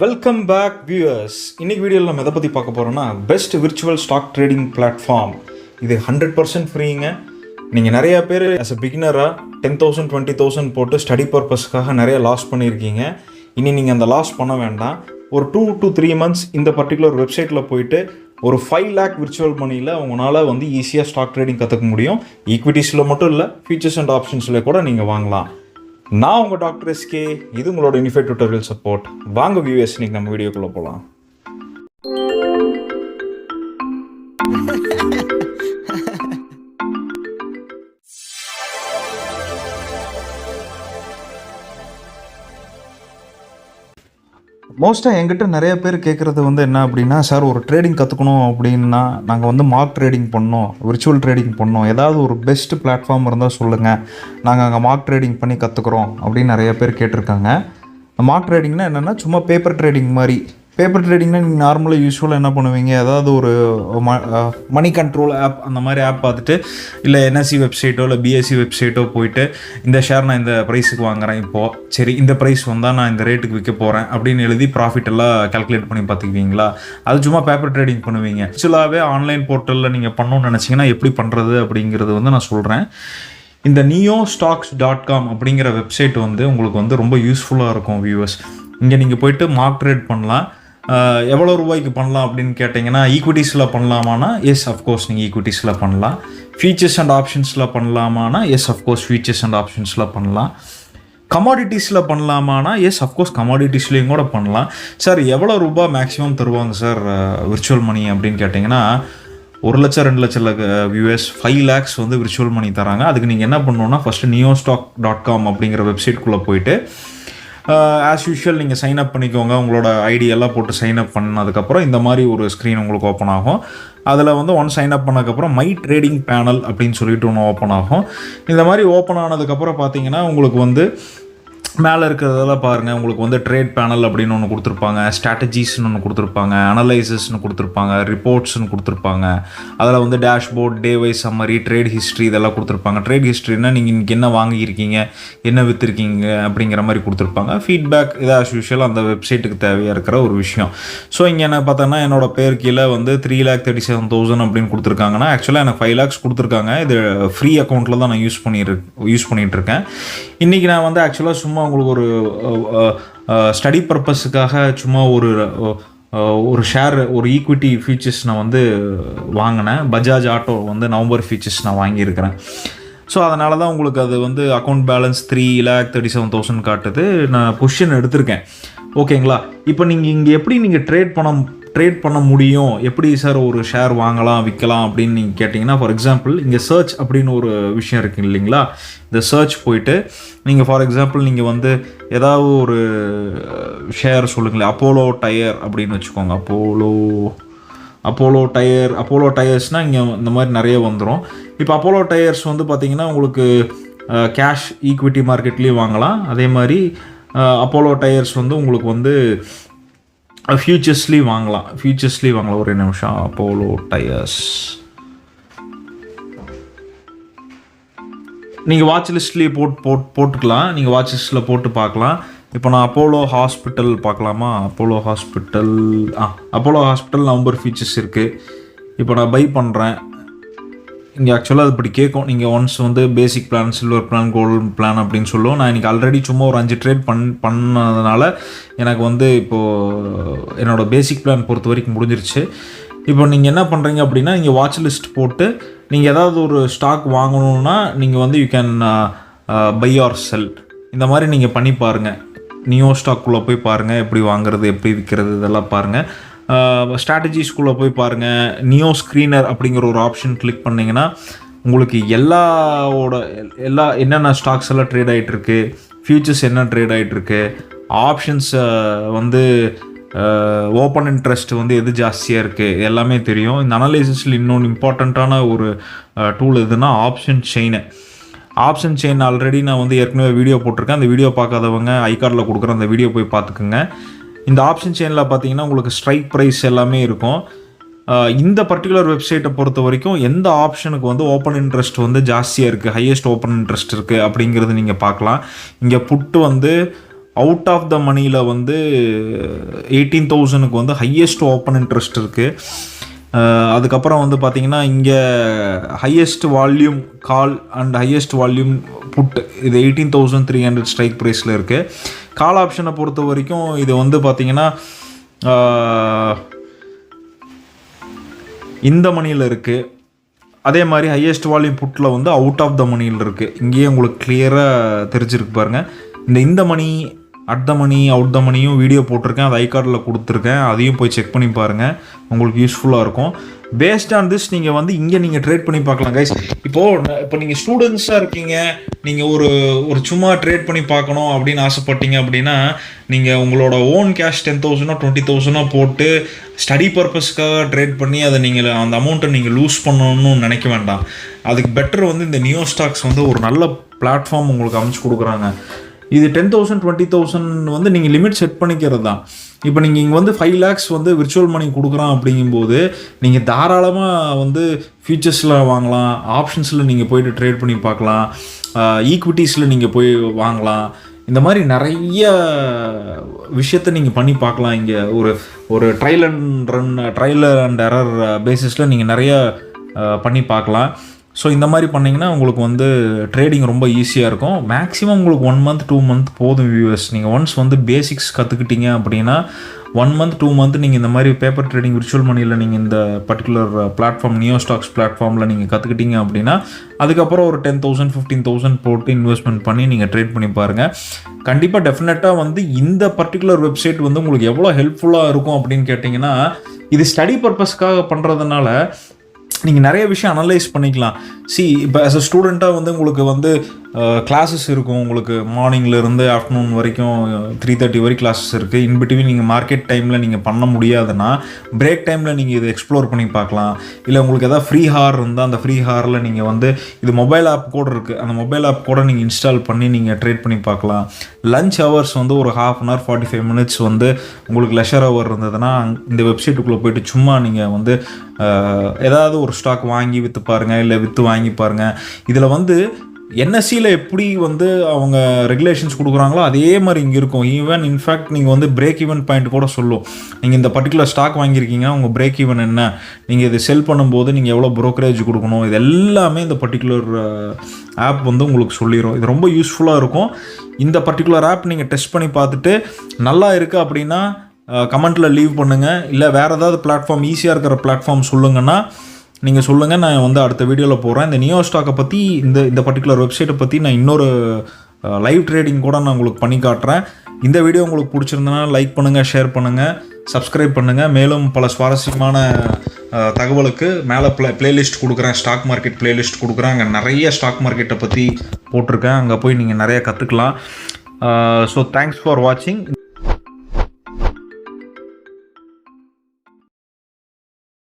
Welcome back viewers. இன்னைக்கு வீடியோவில் நம்ம எதை பற்றி பார்க்க போகிறோம்னா best virtual stock trading platform. இது 100% ஃப்ரீங்க. நீங்கள் நிறையா பேர் ஆஸ் அ பிகினராக 10,000 20,000 போட்டு ஸ்டடி பர்பஸ்க்காக நிறைய லாஸ் பண்ணியிருக்கீங்க. இனி நீங்கள் அந்த லாஸ் பண்ண வேண்டாம். ஒரு 2 to 3 months இந்த பர்டிகுலர் வெப்சைட்டில் போயிட்டு ஒரு 5 lakh விர்ச்சுவல் மணியில் உங்களால் ஈஸியாக ஸ்டாக் ட்ரேடிங் கற்றுக்க முடியும். ஈக்விட்டிஸில் மட்டும் இல்லை, ஃபியூச்சர்ஸ் அண்ட் ஆப்ஷன்ஸில் கூட நீங்கள் வாங்கலாம். நான் உங்கள் டாக்டர் எஸ்கே. இது உங்களோட யூனிஃபைட் டியூட்டோரியல் சப்போர்ட். வாங்க வியூவர்ஸ், இன்னைக்கு நம்ம வீடியோக்குள்ளே போகலாம். மோஸ்ட்டாக என்கிட்ட நிறைய பேர் கேட்குறது என்ன அப்படின்னா, சார் ஒரு ட்ரேடிங் கற்றுக்கணும் அப்படின்னா நாங்கள் மார்க் ட்ரேடிங் பண்ணோம், விர்ச்சுவல் ட்ரேடிங் பண்ணோம், ஏதாவது ஒரு பெஸ்ட் பிளாட்ஃபார்ம் இருந்தால் சொல்லுங்கள், நாங்கள் அங்கே மார்க் ட்ரேடிங் பண்ணி கற்றுக்குறோம் அப்படின்னு நிறைய பேர் கேட்டிருக்காங்க. மார்க் ட்ரேடிங்னா என்னென்னா சும்மா பேப்பர் ட்ரேடிங் மாதிரி. பேப்பர் ட்ரேடிங்னா நீங்கள் நார்மலாக யூஸ்வலாக என்ன பண்ணுவீங்க, ஏதாவது ஒரு மணி கண்ட்ரோல் ஆப் அந்த மாதிரி ஆப் பார்த்துட்டு, இல்லை என்எஸ்சி வெப்சைட்டோ இல்லை பிஎஸ்சி வெப்சைட்டோ போயிட்டு இந்த ஷேர் நான் இந்த ப்ரைஸுக்கு வாங்குகிறேன், இப்போது சரி இந்த ப்ரைஸ் வந்தால் நான் இந்த ரேட்டுக்கு விற்க போகிறேன் அப்படின்னு எழுதி ப்ராஃபிட் எல்லாம் கால்குலேட் பண்ணி பார்த்துக்குவீங்களா? அது சும்மா பேப்பர் ட்ரேடிங் பண்ணுவீங்க. ஆக்சுவலாகவே ஆன்லைன் போர்ட்டலில் நீங்கள் பண்ணணும்னு நினச்சிங்கன்னா எப்படி பண்ணுறது அப்படிங்கிறது நான் சொல்கிறேன். இந்த neostox.com அப்படிங்கிற வெப்சைட் உங்களுக்கு ரொம்ப யூஸ்ஃபுல்லாக இருக்கும் வியூவர்ஸ். இங்கே நீங்கள் போயிட்டு மார்க் ட்ரேட் பண்ணலாம். எவ்வளோ ரூபாய்க்கு பண்ணலாம் அப்படின்னு கேட்டிங்கன்னா, ஈக்விட்டிஸில் பண்ணலாமானா எஸ் அஃப்கோர்ஸ் நீங்கள் ஈக்விட்டிஸில் பண்ணலாம். ஃபியூச்சர்ஸ் அண்ட் ஆப்ஷன்ஸில் பண்ணலாமானா எஸ் அஃப்கோர்ஸ் ஃபியூச்சர்ஸ் அண்ட் ஆப்ஷன்ஸில் பண்ணலாம். கமாடிட்டிஸில் பண்ணலாமானா எஸ் அஃப்கோர்ஸ் கமாடிட்டிஸ்லேயும் கூட பண்ணலாம். சார் எவ்வளோ ரூபா மேக்ஸிமம் தருவாங்க சார் விர்ச்சுவல் மணி அப்படின்னு கேட்டிங்கன்னா, 1 லட்சம் 2 லட்சம் வியூஎஸ் 5 lakhs விர்ச்சுவல் மணி தராங்க. அதுக்கு நீங்கள் என்ன பண்ணணுன்னா, ஃபஸ்ட்டு neostock.com அப்படிங்கிற வெப்சைட்குள்ளே போயிட்டு ஆஸ் யூஷுவல் நீங்கள் சைன் அப் பண்ணிக்கோங்க. உங்களோட ஐடி எல்லாம் போட்டு சைன் அப் பண்ணதுக்கப்புறம் இந்த மாதிரி ஒரு ஸ்க்ரீன் உங்களுக்கு ஓப்பன் ஆகும். அதில் ஒன் சைன் அப் பண்ணதுக்கப்புறம் மை ட்ரேடிங் பேனல் அப்படின்னு சொல்லிட்டு ஒன்று ஓப்பன் ஆகும். இந்த மாதிரி ஓப்பன் ஆனதுக்கப்புறம் பார்த்தீங்கன்னா உங்களுக்கு மேலே இருக்கிறதெல்லாம் பாருங்கள். உங்களுக்கு ட்ரேட் பேனல் அப்படின்னு ஒன்று கொடுத்துருப்பாங்க, ஸ்ட்ராட்டஜிஸ்னு ஒன்று கொடுத்துருப்பாங்க, அனலைசஸ்னு கொடுத்துருப்பாங்க, ரிப்போர்ட்ஸ்னு கொடுத்துருப்பாங்க. அதில் dashboard, day wise summary, trade history இதெல்லாம் கொடுத்துருப்பாங்க. ட்ரேட் ஹிஸ்ட்ரின்னா நீங்கள் இன்றைக்கி என்ன வாங்கியிருக்கீங்க, என்ன விற்றுருக்கீங்க அப்படிங்கிற மாதிரி கொடுத்துருப்பாங்க. ஃபீட்பேக் இது ஆஸ் யூஷுவல் அந்த வெப்சைட்டுக்கு தேவையாக இருக்கிற ஒரு விஷயம். ஸோ இங்கே என்ன பார்த்தோன்னா, என்னோட பேர் கீழே 3,37,000 அப்படின்னு கொடுத்துருக்காங்கன்னா, ஆக்சுவலாக எனக்கு 5 lakhs கொடுத்துருக்காங்க. இது ஃப்ரீ அக்கௌண்ட்டில் தான் நான் யூஸ் பண்ணிகிட்ருக்கேன். இன்றைக்கி நான் ஆக்சுவலாக சும்மா உங்களுக்கு ஒரு ஸ்டடி பர்பஸுக்காக சும்மா ஒரு ஷேர், ஒரு ஈக்விட்டி ஃபியூச்சர்ஸ் நான் வாங்கினேன். பஜாஜ் ஆட்டோ நவம்பர் ஃபியூச்சர்ஸ் நான் வாங்கியிருக்கிறேன். ஸோ அதனால தான் உங்களுக்கு அது அக்கௌண்ட் பேலன்ஸ் 3,37,000 காட்டுது. நான் பொசிஷன் எடுத்திருக்கேன். ஓகேங்களா? இப்போ நீங்கள் இங்கே எப்படி நீங்கள் ட்ரேட் பண்ண முடியும், எப்படி சார் ஒரு ஷேர் வாங்கலாம் விற்கலாம் அப்படின்னு நீங்கள் கேட்டிங்கன்னா, ஃபார் எக்ஸாம்பிள் இங்கே சர்ச் அப்படின்னு ஒரு விஷயம் இருக்குது இல்லைங்களா? இந்த சர்ச் போயிட்டு நீங்கள் ஃபார் எக்ஸாம்பிள் நீங்கள் ஏதாவது ஒரு ஷேர் சொல்லுங்களேன். அப்போலோ டயர் அப்படின்னு வச்சுக்கோங்க. அப்போலோ டயர்ஸ்னால் இங்கே இந்த மாதிரி நிறைய வந்துடும். இப்போ அப்போலோ டயர்ஸ் பார்த்தீங்கன்னா உங்களுக்கு கேஷ் ஈக்விட்டி மார்க்கெட்லேயும் வாங்கலாம். அதே மாதிரி அப்போலோ டயர்ஸ் உங்களுக்கு ஃபியூச்சர்ஸ்லேயும் வாங்கலாம். ஒரு நிமிஷம். அப்போலோ டயர்ஸ் நீங்கள் வாட்ச் லிஸ்ட்லேயே போட்டுக்கலாம். நீங்கள் வாட்ச் லிஸ்ட்டில் போட்டு பார்க்கலாம். இப்போ நான் அப்போலோ ஹாஸ்பிட்டல் பார்க்கலாமா? அப்போலோ ஹாஸ்பிட்டல் நவம்பர் ஃபியூச்சர்ஸ் இருக்குது. இப்போ நான் பை பண்ணுறேன். இங்கே ஆக்சுவலாக அது இப்படி கேட்கும். நீங்கள் once basic plan, silver plan, gold plan அப்படின்னு சொல்லுவோம். நான் இன்றைக்கி ஆல்ரெடி சும்மா ஒரு 5 ட்ரேட் பண்ணதுனால எனக்கு இப்போது என்னோடய பேசிக் பிளான் பொறுத்த வரைக்கும் முடிஞ்சிருச்சு. இப்போ நீங்கள் என்ன பண்ணுறீங்க அப்படின்னா, நீங்கள் வாட்ச் லிஸ்ட் போட்டு நீங்கள் ஏதாவது ஒரு ஸ்டாக் வாங்கணுன்னா நீங்கள் யூ கேன் பை ஆர் செல். இந்த மாதிரி நீங்கள் பண்ணி பாருங்கள். நியோஸ்டாக்குள்ளே போய் பாருங்கள், எப்படி வாங்குறது, எப்படி விற்கிறது, இதெல்லாம் பாருங்கள். ஸ்ட்ராட்டஜிஸ்குள்ளே போய் பாருங்கள். நியோ ஸ்க்ரீனர் அப்படிங்கிற ஒரு ஆப்ஷன் கிளிக் பண்ணிங்கன்னா உங்களுக்கு எல்லா என்னென்ன ஸ்டாக்ஸ் எல்லாம் ட்ரேட் ஆகிட்டுருக்கு, ஃபியூச்சர்ஸ் என்ன ட்ரேட் ஆகிட்டுருக்கு, ஆப்ஷன்ஸ் ஓப்பன் இன்ட்ரெஸ்ட் எது ஜாஸ்தியாக இருக்குது எல்லாமே தெரியும். இந்த அனலைசிஸில் இன்னொன்று இம்பார்ட்டண்ட்டான ஒரு டூல் எதுனா ஆப்ஷன் செயின். ஆல்ரெடி நான் ஏற்கனவே வீடியோ போட்டிருக்கேன். அந்த வீடியோ பார்க்காதவங்க ஐகார்டில் கொடுக்குற அந்த வீடியோ போய் பார்த்துக்குங்க. இந்த ஆப்ஷன் செயினில் பார்த்தீங்கன்னா உங்களுக்கு ஸ்ட்ரைக் ப்ரைஸ் எல்லாமே இருக்கும். இந்த பர்டிகுலர் வெப்சைட்டை பொறுத்த வரைக்கும் எந்த ஆப்ஷனுக்கு ஓப்பன் இன்ட்ரெஸ்ட் ஜாஸ்தியாக இருக்குது, ஹையஸ்ட் ஓப்பன் இன்ட்ரெஸ்ட் இருக்குது அப்படிங்கிறது நீங்கள் பார்க்கலாம். இங்கே புட்டு அவுட் ஆஃப் த மணியில் வந்து 18,000க்கு வந்து ஹையஸ்ட் ஓப்பன் இன்ட்ரெஸ்ட் இருக்குது. அதுக்கப்புறம் வந்து பார்த்திங்கன்னா இங்கே highest volume call and highest volume put இது 18,300 ஸ்ட்ரைக் ப்ரைஸில் இருக்குது. கால் ஆப்ஷனை பொறுத்த வரைக்கும் இது வந்து பார்த்திங்கன்னா இந்த மணியில் இருக்குது. அதே மாதிரி ஹையஸ்ட் வால்யூம் புட்டில் வந்து அவுட் ஆஃப் த மணியில் இருக்குது. இங்கேயே உங்களுக்கு கிளியராக தெரிஞ்சிருக்கு பாருங்கள். இந்த மணி, at the money, out the மணியும் வீடியோ போட்டிருக்கேன், அது ஐகார்டில் கொடுத்துருக்கேன், அதையும் போய் செக் பண்ணி பாருங்கள், உங்களுக்கு யூஸ்ஃபுல்லாக இருக்கும். பேஸ்ட் ஆன் திஸ் நீங்கள் வந்து இங்கே நீங்கள் ட்ரேட் பண்ணி பார்க்கலாம் கைஸ். இப்போ நீங்கள் ஸ்டூடெண்ட்ஸாக இருக்கீங்க, நீங்கள் ஒரு சும்மா ட்ரேட் பண்ணி பார்க்கணும் அப்படின்னு ஆசைப்பட்டீங்க அப்படின்னா நீங்கள் உங்களோட ஓன் கேஷ் 10,000 20,000 போட்டு ஸ்டடி பர்பஸ்க்காக ட்ரேட் பண்ணி அதை நீங்கள் அந்த அமௌண்ட்டை நீங்கள் லூஸ் பண்ணணும்னு நினைக்க வேண்டாம். அதுக்கு பெட்டர் வந்து இந்த நியோஸ்டாக்ஸ் வந்து ஒரு நல்ல பிளாட்ஃபார்ம் உங்களுக்கு அமைச்சு கொடுக்குறாங்க. இது 10,000 20,000 வந்து நீங்கள் லிமிட் செட் பண்ணிக்கிறது தான். இப்போ நீங்கள் இங்கே வந்து 5 lakhs வந்து விர்ச்சுவல் மணி கொடுக்குறான் அப்படிங்கும்போது நீங்கள் தாராளமாக வந்து ஃபியூச்சர்ஸில் வாங்கலாம், ஆப்ஷன்ஸில் நீங்கள் போய்ட்டு ட்ரேட் பண்ணி பார்க்கலாம், ஈக்விட்டிஸில் நீங்கள் போய் வாங்கலாம். இந்த மாதிரி நிறைய விஷயத்த நீங்கள் பண்ணி பார்க்கலாம். இங்கே ஒரு ட்ரையல் அண்ட் எரர் பேசிஸில் நீங்கள் நிறைய பண்ணி பார்க்கலாம். ஸோ இந்த மாதிரி பண்ணிங்கன்னா உங்களுக்கு வந்து ட்ரேடிங் ரொம்ப ஈஸியாக இருக்கும். மேக்ஸிமம் உங்களுக்கு 1 month 2 month போதும் வியூவர்ஸ். நீங்கள் ஒன்ஸ் வந்து பேசிக்ஸ் கற்றுக்கிட்டீங்க அப்படின்னா 1 month 2 month நீங்கள் இந்த மாதிரி பேப்பர் ட்ரேடிங் விர்ச்சுவல் மணியில் நீங்கள் இந்த பர்டிகுலர் பிளாட்ஃபார்ம் நியோஸ்டாக்ஸ் பிளாட்ஃபார்மில் நீங்கள் கற்றுக்கிட்டீங்க அப்படின்னா அதுக்கப்புறம் ஒரு 10,000 15,000 போட்டு இன்வெஸ்ட்மெண்ட் பண்ணி நீங்கள் ட்ரேட் பண்ணி பாருங்கள். கண்டிப்பாக டெஃபினட்டாக வந்து இந்த பர்டிகுலர் வெப்சைட் வந்து உங்களுக்கு எவ்வளோ ஹெல்ப்ஃபுல்லாக இருக்கும் அப்படின்னு கேட்டிங்கன்னா, இது ஸ்டடி பர்பஸ்க்காக பண்ணுறதுனால நீங்கள் நிறைய விஷயம் அனலைஸ் பண்ணிக்கலாம். இப்போ ஆஸ் அ ஸ்டூடெண்ட்டாக வந்து உங்களுக்கு வந்து கிளாஸஸ் இருக்கும். உங்களுக்கு மார்னிங்லேருந்து ஆஃப்டர்நூன் வரைக்கும் 3:30 வரைக்கும் கிளாஸஸ் இருக்குது. இன்பிட்வீன் நீங்கள் மார்க்கெட் டைமில் நீங்கள் பண்ண முடியாதுன்னா பிரேக் டைமில் நீங்கள் இதை எக்ஸ்ப்ளோர் பண்ணி பார்க்கலாம். இல்லை உங்களுக்கு எதாவது ஃப்ரீ ஹார் இருந்தால் அந்த ஃப்ரீ ஹாரில் நீங்கள் வந்து இது மொபைல் ஆப் கூட இருக்குது, அந்த மொபைல் ஆப் கூட நீங்கள் இன்ஸ்டால் பண்ணி நீங்கள் ட்ரேட் பண்ணி பார்க்கலாம். லஞ்ச் ஹவர்ஸ் வந்து ஒரு 1/2 hour 45 minutes வந்து உங்களுக்கு லெஷர் ஹவர் இருந்ததுன்னா இந்த வெப்சைட்டுக்குள்ளே போய்ட்டு சும்மா நீங்கள் வந்து ஏதாவது ஒரு ஸ்டாக் வாங்கி விற்று பாருங்கள், இல்லை விற்று வாங்கி பாருங்கள். இதில் வந்து என்எஸ்சியில் எப்படி வந்து அவங்க ரெகுலேஷன்ஸ் கொடுக்குறாங்களோ அதே மாதிரி இங்கே இருக்கும். ஈவன் இன்ஃபேக்ட் நீங்கள் வந்து பிரேக் ஈவன் பாயிண்ட் கூட சொல்லும். நீங்கள் இந்த பர்டிகுலர் ஸ்டாக் வாங்கியிருக்கீங்கன்னா உங்கள் பிரேக் ஈவன் என்ன, நீங்கள் இது செல் பண்ணும்போது நீங்கள் எவ்வளோ ப்ரோக்கரேஜ் கொடுக்கணும், இது எல்லாமே இந்த பர்டிகுலர் ஆப் வந்து உங்களுக்கு சொல்லிடும். இது ரொம்ப யூஸ்ஃபுல்லாக இருக்கும். இந்த பர்டிகுலர் ஆப் நீங்கள் டெஸ்ட் பண்ணி பார்த்துட்டு நல்லா இருக்குது அப்படின்னா கமெண்ட்டில் லீவ் பண்ணுங்கள். இல்லை வேறு ஏதாவது பிளாட்ஃபார்ம் ஈஸியாக இருக்கிற பிளாட்ஃபார்ம் சொல்லுங்கன்னா நீங்கள் சொல்லுங்கள், நான் வந்து அடுத்த வீடியோவில் போகிறேன். இந்த நியோஸ்டாக்கை பற்றி இந்த பர்டிகுலர் வெப்சைட்டை பற்றி நான் இன்னொரு லைவ் ட்ரேடிங் கூட நான் உங்களுக்கு பண்ணி காட்டுறேன். இந்த வீடியோ உங்களுக்கு பிடிச்சிருந்தனா லைக் பண்ணுங்கள், ஷேர் பண்ணுங்கள், சப்ஸ்கிரைப் பண்ணுங்கள். மேலும் பல சுவாரஸ்யமான தகவலுக்கு மேலே பிளேலிஸ்ட் கொடுக்குறேன், ஸ்டாக் மார்க்கெட் பிளேலிஸ்ட் கொடுக்குறேன். அங்கே நிறைய ஸ்டாக் மார்க்கெட்டை பற்றி போட்டிருக்கேன், அங்கே போய் நீங்கள் நிறைய கற்றுக்கலாம். ஸோ தேங்க்ஸ் ஃபார் வாட்சிங்.